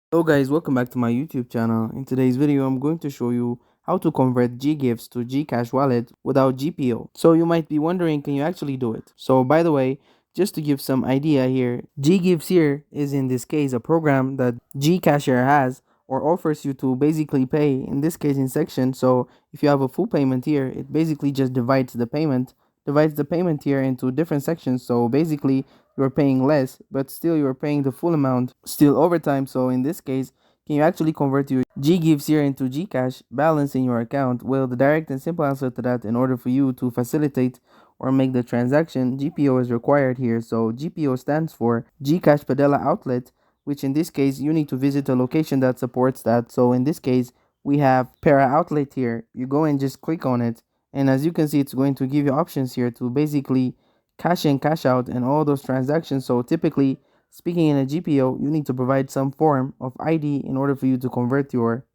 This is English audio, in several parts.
Hello guys, welcome back to my YouTube channel. In today's video, I'm going to show you how to convert GGives to GCash wallet without GPO. So you might be wondering, can you actually do it? So by the way, just to give some idea here, GGives here is in this case a program that GCashier has or offers you to basically pay, in this case in section. So if you have a full payment here, it basically just divides the payment here into different sections. So basically you're paying less, but still you're paying the full amount still over time. So in this case, can you actually convert your GGives here into GCash balance in your account? Well, the direct and simple answer to that, in order for you to facilitate or make the transaction, GPO is required here. So GPO stands for GCash Padella Outlet, which in this case you need to visit a location that supports that. So in this case, we have Para Outlet here. You go and just click on it, and as you can see, it's going to give you options here to basically cash in, cash out, and all those transactions. So typically speaking, in a GPO, you need to provide some form of ID in order for you to convert your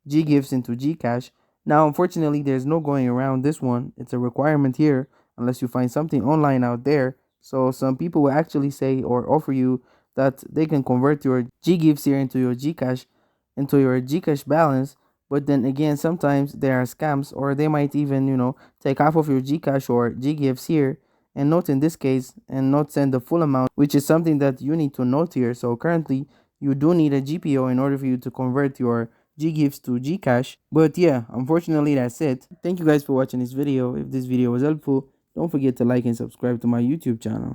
GGives into GCash. Now, unfortunately, there's no going around this one. It's a requirement here unless you find something online out there. So some people will actually say or offer you that they can convert your GGives here into your GCash balance. But then again, sometimes there are scams, or they might even, take half of your GCash or GGives here and not in this case and not send the full amount, which is something that you need to note here. So currently, you do need a GPO in order for you to convert your GGives to GCash. But yeah, unfortunately, that's it. Thank you guys for watching this video. If this video was helpful, don't forget to like and subscribe to my YouTube channel.